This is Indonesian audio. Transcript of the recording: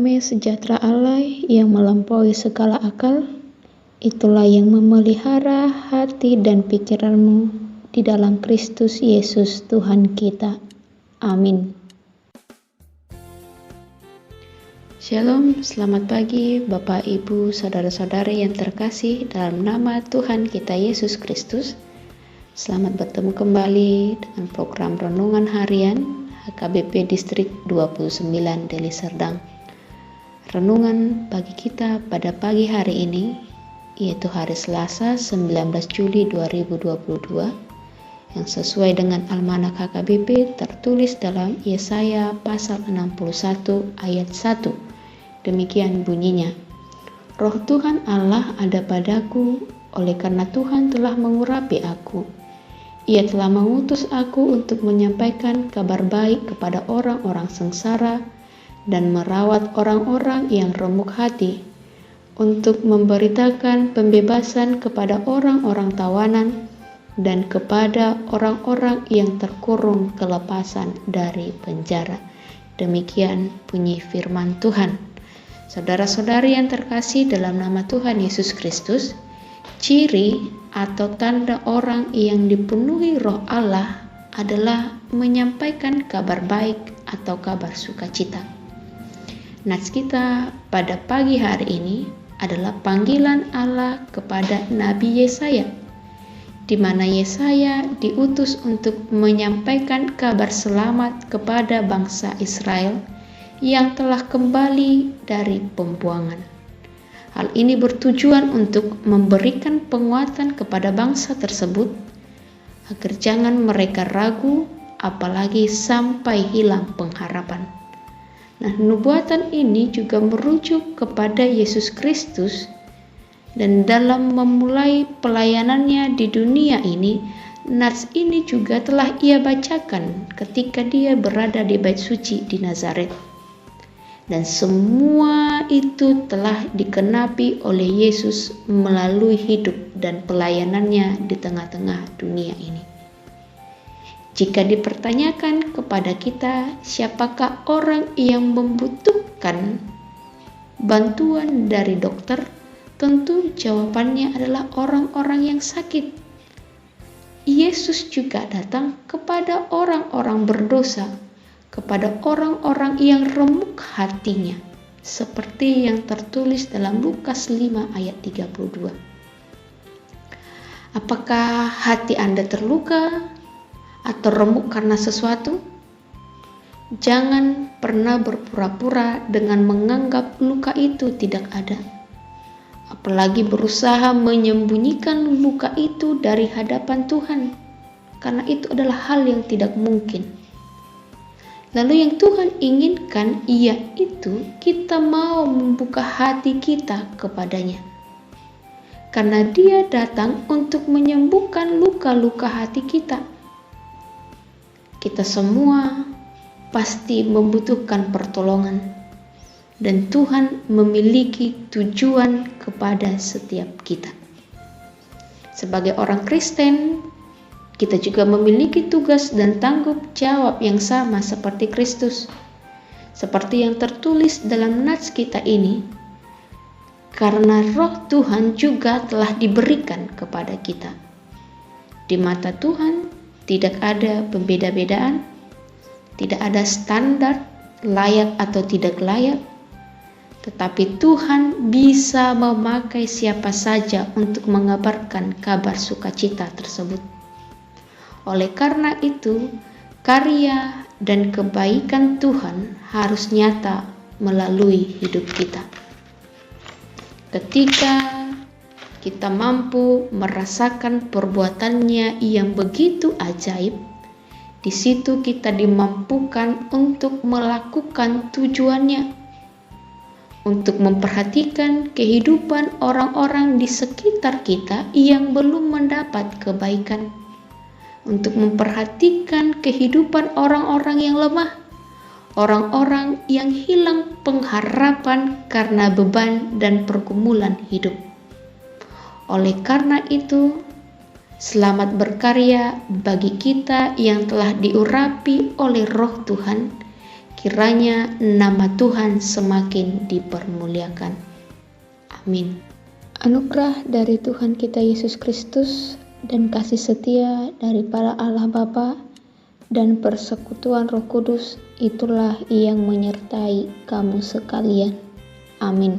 damai sejahtera Allah yang melampaui segala akal, itulah yang memelihara hati dan pikiranmu di dalam Kristus Yesus Tuhan kita. Amin. Shalom, selamat pagi Bapak, Ibu, Saudara-saudari yang terkasih dalam nama Tuhan kita Yesus Kristus. Selamat bertemu kembali dengan program Renungan Harian HKBP Distrik 29 Deli Serdang. Renungan bagi kita pada pagi hari ini yaitu hari Selasa 19 Juli 2022 yang sesuai dengan Almanak HKBP tertulis dalam Yesaya pasal 61 ayat 1. Demikian bunyinya, Roh Tuhan Allah ada padaku, oleh karena Tuhan telah mengurapi aku. Ia telah mengutus aku untuk menyampaikan kabar baik kepada orang-orang sengsara dan merawat orang-orang yang remuk hati, untuk memberitakan pembebasan kepada orang-orang tawanan dan kepada orang-orang yang terkurung kelepasan dari penjara. Demikian bunyi firman Tuhan. Saudara-saudari yang terkasih dalam nama Tuhan Yesus Kristus, ciri atau tanda orang yang dipenuhi Roh Allah adalah menyampaikan kabar baik atau kabar sukacita. Nats kita pada pagi hari ini adalah panggilan Allah kepada Nabi Yesaya, di mana Yesaya diutus untuk menyampaikan kabar selamat kepada bangsa Israel yang telah kembali dari pembuangan. Hal ini bertujuan untuk memberikan penguatan kepada bangsa tersebut agar jangan mereka ragu, apalagi sampai hilang pengharapan. Nah, nubuatan ini juga merujuk kepada Yesus Kristus, dan dalam memulai pelayanannya di dunia ini, nats ini juga telah ia bacakan ketika dia berada di Bait Suci di Nazaret. Dan semua itu telah dikenapi oleh Yesus melalui hidup dan pelayanannya di tengah-tengah dunia ini. Jika dipertanyakan kepada kita, siapakah orang yang membutuhkan bantuan dari dokter? Tentu jawabannya adalah orang-orang yang sakit. Yesus juga datang kepada orang-orang berdosa, kepada orang-orang yang remuk hatinya, seperti yang tertulis dalam Lukas 5 ayat 32. Apakah hati Anda terluka atau remuk karena sesuatu? Jangan pernah berpura-pura dengan menganggap luka itu tidak ada, apalagi berusaha menyembunyikan luka itu dari hadapan Tuhan, karena itu adalah hal yang tidak mungkin. Lalu yang Tuhan inginkan yaitu kita mau membuka hati kita kepadanya. Karena Dia datang untuk menyembuhkan luka-luka hati kita. Kita semua pasti membutuhkan pertolongan. Dan Tuhan memiliki tujuan kepada setiap kita. Sebagai orang Kristen, kita juga memiliki tugas dan tanggung jawab yang sama seperti Kristus. Seperti yang tertulis dalam nats kita ini, karena Roh Tuhan juga telah diberikan kepada kita. Di mata Tuhan tidak ada pembeda-bedaan, tidak ada standar layak atau tidak layak, tetapi Tuhan bisa memakai siapa saja untuk mengabarkan kabar sukacita tersebut. Oleh karena itu, karya dan kebaikan Tuhan harus nyata melalui hidup kita. Ketika kita mampu merasakan perbuatannya yang begitu ajaib, di situ kita dimampukan untuk melakukan tujuannya, untuk memperhatikan kehidupan orang-orang di sekitar kita yang belum mendapat kebaikan, untuk memperhatikan kehidupan orang-orang yang lemah, orang-orang yang hilang pengharapan karena beban dan pergumulan hidup. Oleh karena itu, selamat berkarya bagi kita yang telah diurapi oleh Roh Tuhan. Kiranya nama Tuhan semakin dipermuliakan. Amin. Anugerah dari Tuhan kita Yesus Kristus dan kasih setia dari para Allah Bapa dan persekutuan Roh Kudus itulah yang menyertai kamu sekalian. Amin.